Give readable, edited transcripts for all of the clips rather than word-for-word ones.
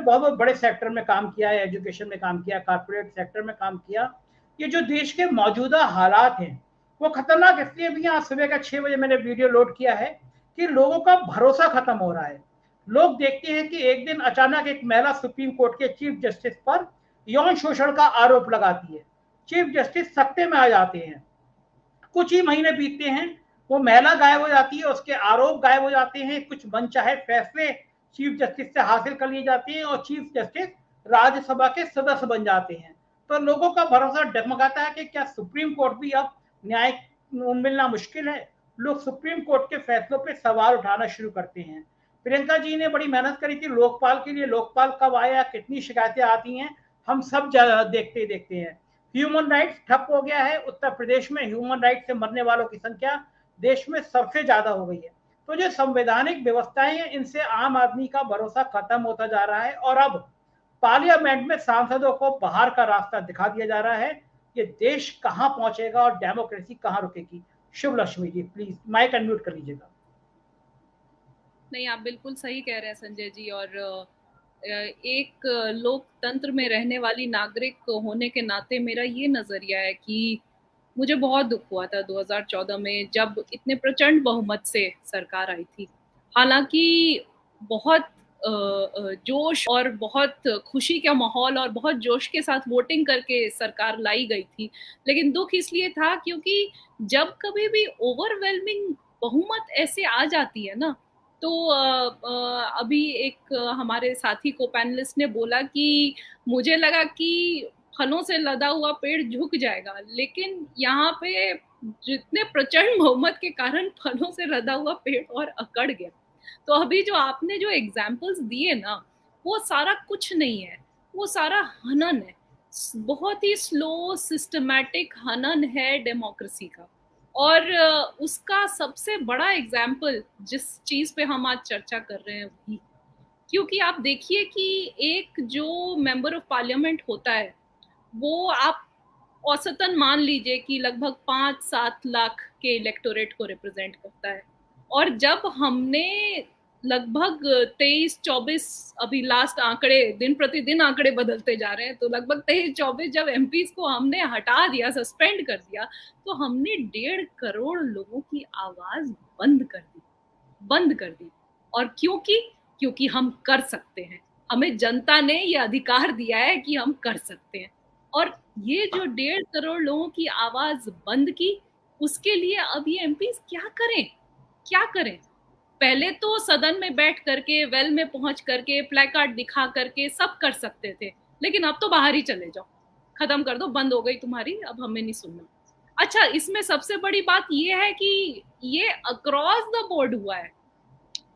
बहुत बहुत बड़े सेक्टर में काम किया है, एजुकेशन में काम किया, कारपोरेट सेक्टर में काम किया। ये जो देश के मौजूदा हालात हैं वो खतरनाक इसलिए भी, आज सुबह का 6 बजे मैंने वीडियो लोड किया है कि लोगों का भरोसा खत्म हो रहा है। लोग देखते हैं कि एक दिन अचानक एक महिला सुप्रीम कोर्ट के चीफ जस्टिस पर यौन शोषण का आरोप लगाती है, चीफ जस्टिस सत्ते में आ जाते हैं, कुछ ही महीने बीतते हैं, वो महिला गायब हो जाती है, उसके आरोप गायब हो जाते हैं, कुछ मनचाहे फैसले चीफ जस्टिस से हासिल कर लिए जाते हैं और चीफ जस्टिस राज्यसभा के सदस्य बन जाते हैं। तो लोगों का भरोसा डगमगाता है कि क्या सुप्रीम कोर्ट भी अब न्याय मिलना मुश्किल है। लोग सुप्रीम कोर्ट के फैसलों पर सवाल उठाना शुरू करते हैं। प्रियंका जी ने बड़ी मेहनत करी थी लोकपाल के लिए, लोकपाल कब आया, कितनी शिकायतें आती हैं, हम सब देखते देखते हैं। ह्यूमन राइट्स ठप हो गया है। उत्तर प्रदेश में ह्यूमन राइट से मरने वालों की संख्या देश में सबसे ज्यादा हो गई है। तो जो संवैधानिक व्यवस्थाएं हैं, इनसे आम आदमी का भरोसा खत्म होता जा रहा है और अब पार्लियामेंट में सांसदों को बाहर का रास्ता दिखा दिया जा रहा है। ये देश कहां पहुंचेगा और डेमोक्रेसी कहां रुकेगी। शुभ Lakshmi ji, please mic unmute कर लीजिएगा। नहीं, आप बिल्कुल सही कह रहे हैं संजय जी। और एक लोकतंत्र में रहने वाली नागरिक होने के नाते मेरा ये नजरिया है कि मुझे बहुत दुख हुआ था 2014 में जब इतने प्रचंड बहुमत से सरकार आई थी। हालांकि बहुत जोश और बहुत खुशी का माहौल और बहुत जोश के साथ वोटिंग करके सरकार लाई गई थी। लेकिन दुख इसलिए था क्योंकि जब कभी भी ओवरवेलमिंग बहुमत ऐसे आ जाती है ना, तो अभी एक हमारे साथी को पैनलिस्ट ने बोला कि मुझे लगा कि फलों से लदा हुआ पेड़ झुक जाएगा, लेकिन यहाँ पे जितने प्रचंड बहुमत के कारण फलों से लदा हुआ पेड़ और अकड़ गया। तो अभी जो आपने जो एग्जाम्पल्स दिए ना, वो सारा कुछ नहीं है, वो सारा हनन है। बहुत ही स्लो सिस्टमैटिक हनन है डेमोक्रेसी का। और उसका सबसे बड़ा एग्जाम्पल जिस चीज पे हम आज चर्चा कर रहे हैं वही, क्योंकि आप देखिए कि एक जो मेंबर ऑफ पार्लियामेंट होता है वो आप औसतन मान लीजिए कि लगभग 5-7 लाख के इलेक्टोरेट को रिप्रेजेंट करता है। और जब हमने लगभग 23-24, अभी लास्ट आंकड़े दिन प्रतिदिन आंकड़े बदलते जा रहे हैं, तो लगभग 23-24 जब एमपीज को हमने हटा दिया, सस्पेंड कर दिया, तो हमने 1.5 करोड़ लोगों की आवाज बंद कर दी। और क्योंकि हम कर सकते हैं, हमें जनता ने ये अधिकार दिया है कि हम कर सकते हैं। और ये जो 1.5 करोड़ लोगों की आवाज बंद की, उसके लिए अब ये एमपीज क्या करें। पहले तो सदन में बैठ करके, वेल में पहुंच करके, प्लेकार्ड दिखा करके सब कर सकते थे, लेकिन अब तो बाहर ही चले जाओ, खत्म कर दो, बंद हो गई तुम्हारी, अब हमें नहीं सुनना। अच्छा, इसमें सबसे बड़ी बात ये है कि ये अक्रॉस द बोर्ड हुआ है।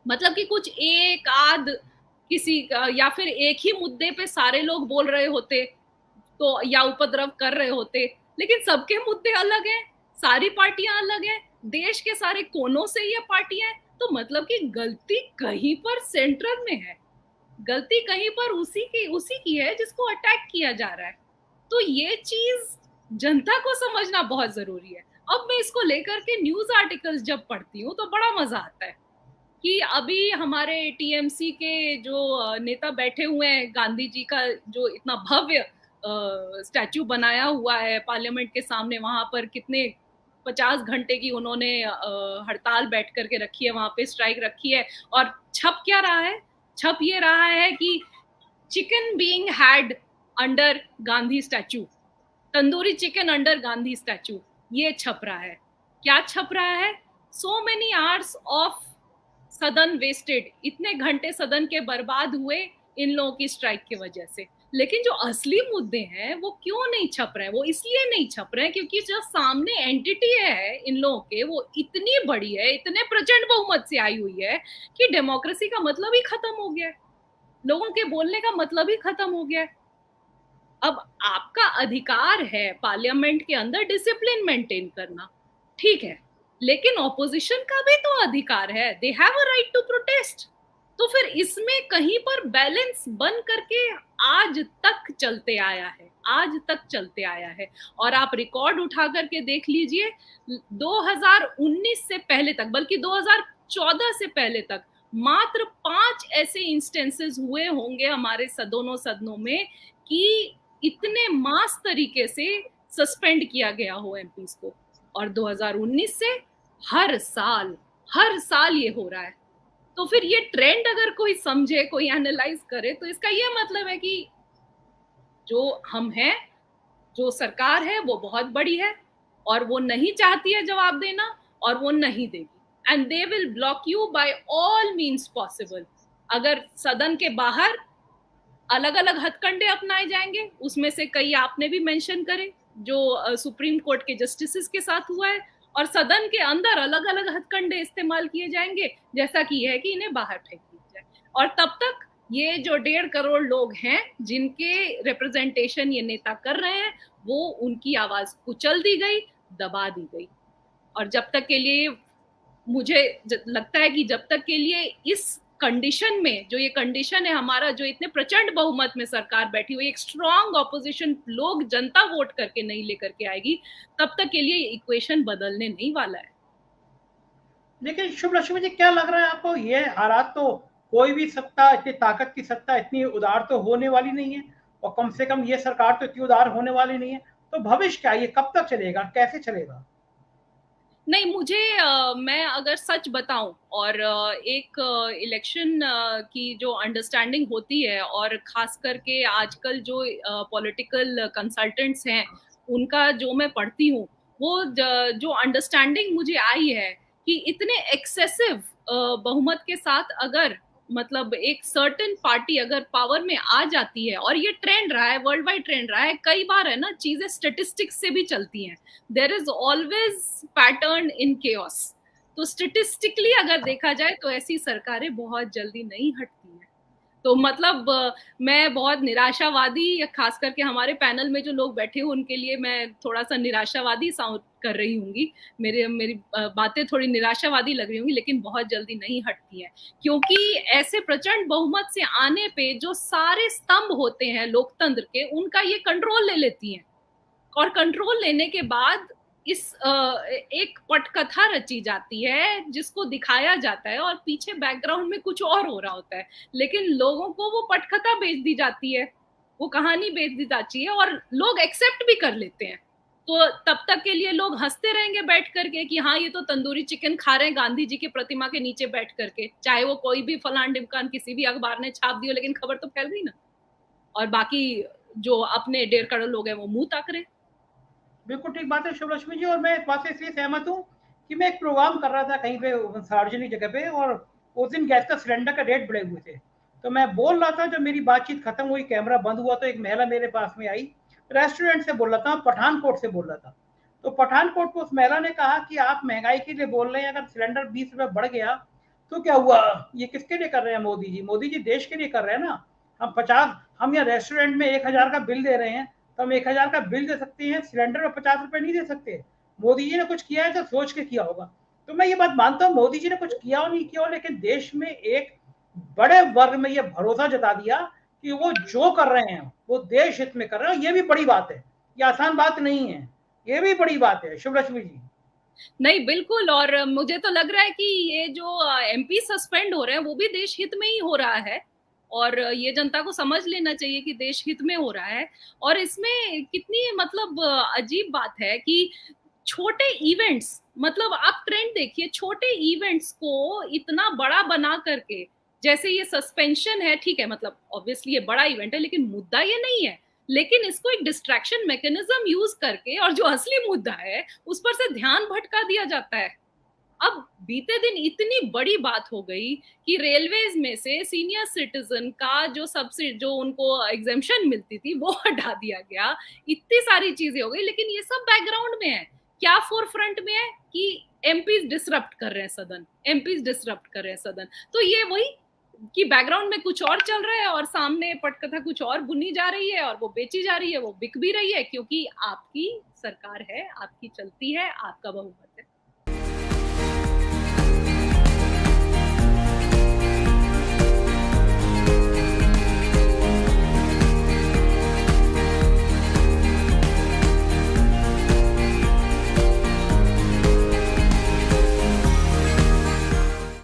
मतलब कि कुछ एक आध किसी या फिर एक ही मुद्दे पे सारे लोग बोल रहे होते तो, या उपद्रव कर रहे होते, लेकिन सबके मुद्दे अलग हैं, सारी पार्टियां अलग हैं, देश के सारे कोनों से ये पार्टियां हैं। तो मतलब कि गलती कहीं पर सेंट्रल में है, गलती कहीं पर उसी की है जिसको अटैक किया जा रहा है। तो ये चीज जनता को समझना बहुत जरूरी है। अब मैं इसको लेकर के न्यूज आर्टिकल्स जब पढ़ती हूँ तो बड़ा मजा आता है कि अभी हमारे टीएमसी के जो नेता बैठे हुए हैं, गांधी जी का जो इतना भव्य स्टैचू बनाया हुआ है पार्लियामेंट के सामने, वहां पर कितने 50 घंटे की उन्होंने हड़ताल बैठ करके रखी है, वहां पे स्ट्राइक रखी है। और छप क्या रहा है? छप ये रहा है कि chicken being had under Gandhi statue, tandoori chicken under Gandhi statue, ये छप रहा है। क्या छप रहा है? सो मेनी आवर्स ऑफ सदन वेस्टेड, इतने घंटे सदन के बर्बाद हुए इन लोगों की स्ट्राइक की वजह से। लेकिन जो असली मुद्दे हैं वो क्यों नहीं छप रहे हैं? वो इसलिए नहीं छप रहे हैं क्योंकि जो सामने एंटिटी है इन लोगों के, वो इतनी बड़ी है, इतने प्रचंड बहुमत से आई हुई है कि डेमोक्रेसी का मतलब ही खत्म हो गया है, लोगों के बोलने का मतलब ही खत्म हो गया है। अब आपका अधिकार है पार्लियामेंट के अंदर डिसिप्लिन मेंटेन करना, ठीक है, लेकिन ऑपोजिशन का भी तो अधिकार है, they have a right to protest. तो फिर इसमें कहीं पर बैलेंस बन करके आज तक चलते आया है। और आप रिकॉर्ड उठा करके देख लीजिए, 2019 से पहले तक, बल्कि 2014 से पहले तक मात्र 5 ऐसे इंस्टेंसेस हुए होंगे हमारे दोनों सदनों में कि इतने मास तरीके से सस्पेंड किया गया हो एमपीज को। और 2019 से हर साल ये हो रहा है। तो फिर ये ट्रेंड अगर कोई समझे, कोई एनालाइज करे, तो इसका ये मतलब है कि जो हम हैं, जो सरकार है वो बहुत बड़ी है और वो नहीं चाहती है जवाब देना, और वो नहीं देगी। And they will block you by all means possible. अगर सदन के बाहर अलग अलग हथकंडे अपनाए जाएंगे, उसमें से कई आपने भी मेंशन करे, जो सुप्रीम कोर्ट के जस्टिस के साथ हुआ है, और सदन के अंदर अलग अलग हथकंडे इस्तेमाल किए जाएंगे, जैसा कि है कि इन्हें बाहर फेंक दिया जाए। और तब तक ये जो 1.5 करोड़ लोग हैं जिनके रिप्रेजेंटेशन ये नेता कर रहे हैं, वो उनकी आवाज कुचल दी गई, दबा दी गई। और जब तक के लिए मुझे लगता है कि जब तक के लिए इस कंडीशन में, जो ये कंडीशन है हमारा, जो इतने प्रचंड बहुमत में सरकार बैठी हुई, एक स्ट्रॉन्ग ऑपोजिशन लोग, जनता वोट करके नहीं लेकर के आएगी, तब तक के लिए इक्वेशन बदलने नहीं वाला है। लेकिन शुभ लक्ष्मी जी, क्या लग रहा है आपको, ये हालात तो कोई भी सत्ता, इतनी ताकत की सत्ता इतनी उदार तो होने वाली नहीं है, और कम से कम ये सरकार तो इतनी उदार होने वाली नहीं है। तो भविष्य क्या, ये कब तक चलेगा, कैसे चलेगा? नहीं, मुझे मैं अगर सच बताऊं, और एक इलेक्शन की जो अंडरस्टैंडिंग होती है, और खास करके आजकल जो पॉलिटिकल कंसल्टेंट्स हैं उनका जो मैं पढ़ती हूँ, वो जो अंडरस्टैंडिंग मुझे आई है कि इतने एक्सेसिव बहुमत के साथ अगर, मतलब एक सर्टेन पार्टी अगर पावर में आ जाती है, और ये ट्रेंड रहा है, वर्ल्ड वाइड ट्रेंड रहा है, कई बार है ना, चीजें स्टेटिस्टिक्स से भी चलती हैं। There is always pattern in chaos. तो स्टेटिस्टिकली अगर देखा जाए तो ऐसी सरकारें बहुत जल्दी नहीं हटती हैं। तो मतलब मैं बहुत निराशावादी, खास करके हमारे पैनल में जो लोग बैठे हो उनके लिए मैं थोड़ा सा निराशावादी साउंड कर रही हूँगी, मेरी बातें थोड़ी निराशावादी लग रही होंगी, लेकिन बहुत जल्दी नहीं हटती हैं, क्योंकि ऐसे प्रचंड बहुमत से आने पे जो सारे स्तंभ होते हैं लोकतंत्र के, उनका ये कंट्रोल ले लेती हैं। और कंट्रोल लेने के बाद इस एक पटकथा रची जाती है जिसको दिखाया जाता है, और पीछे बैकग्राउंड में कुछ और हो रहा होता है, लेकिन लोगों को वो पटकथा बेच दी जाती है, वो कहानी बेच दी जाती है, और लोग एक्सेप्ट भी कर लेते हैं। तो तब तक के लिए लोग हंसते रहेंगे बैठ करके कि हाँ, ये तो तंदूरी चिकन खा रहे हैं गांधी जी की प्रतिमा के नीचे बैठ करके, चाहे वो कोई भी फलान डिमकान किसी भी अखबार ने छाप दियो, लेकिन खबर तो फैल गई ना। और बाकी जो अपने 1.5 करोड़ लोग हैं वो मुंह ताक रहे। बिल्कुल ठीक बात है शुभ लक्ष्मी जी, और मैं इस बात से इसलिए सहमत हूँ कि मैं एक प्रोग्राम कर रहा था कहीं पे सार्वजनिक जगह पे, और उस दिन गैस का सिलेंडर का रेट बढ़े हुए थे। तो मैं बोल रहा था, जब मेरी बातचीत खत्म हुई, कैमरा बंद हुआ, तो एक महिला मेरे पास में आई, रेस्टोरेंट से बोल रहा था, पठानकोट से बोल रहा था। तो पठानकोट को उस महिला ने कहा कि आप महंगाई के लिए बोल रहे हैं, अगर सिलेंडर 20 रुपए बढ़ गया तो क्या हुआ, ये किसके लिए कर रहे हैं मोदी जी? मोदी जी देश के लिए कर रहे हैं ना। हम यहाँ रेस्टोरेंट में 1,000 का बिल दे रहे हैं, तो हम 1,000 का बिल दे सकते हैं, सिलेंडर में 50 रुपए नहीं दे सकते। मोदी जी ने कुछ किया है तो सोच के किया होगा। तो मैं ये बात मानता हूँ, मोदी जी ने कुछ किया हो नहीं किया हो, लेकिन देश में एक बड़े वर्ग में ये भरोसा जता दिया कि वो जो कर रहे हैं वो देश हित में कर रहे हैं। ये भी बड़ी बात है, ये आसान बात नहीं है, ये भी बड़ी बात है शुभ लक्ष्मी जी। नहीं, बिल्कुल। और मुझे तो लग रहा है कि ये जो एमपी सस्पेंड हो रहे हैं वो भी देश हित में ही हो रहा है, और ये जनता को समझ लेना चाहिए कि देश हित में हो रहा है। और इसमें कितनी मतलब अजीब बात है कि छोटे इवेंट्स, मतलब आप ट्रेंड देखिए, छोटे इवेंट्स को इतना बड़ा बना करके, जैसे ये सस्पेंशन है, ठीक है, मतलब ऑब्वियसली ये बड़ा इवेंट है, लेकिन मुद्दा ये नहीं है, लेकिन इसको एक डिस्ट्रैक्शन मैकेनिज्म यूज करके, और जो असली मुद्दा है उस पर से ध्यान भटका दिया जाता है। अब बीते दिन इतनी बड़ी बात हो गई कि रेलवेज में से सीनियर सिटीजन का जो सबसे, जो उनको एग्जेम्पशन मिलती थी, वो हटा दिया गया। इतनी सारी चीजें हो गई, लेकिन ये सब बैकग्राउंड में है। क्या फोर फ्रंट में है कि एमपीज डिसरप्ट कर रहे हैं सदन, एमपीज डिसरप्ट कर रहे हैं सदन। तो ये वही कि बैकग्राउंड में कुछ और चल रहा है, और सामने पटकथा कुछ और बुनी जा रही है, और वो बेची जा रही है, वो बिक भी रही है, क्योंकि आपकी सरकार है, आपकी चलती है, आपका बहुमत है।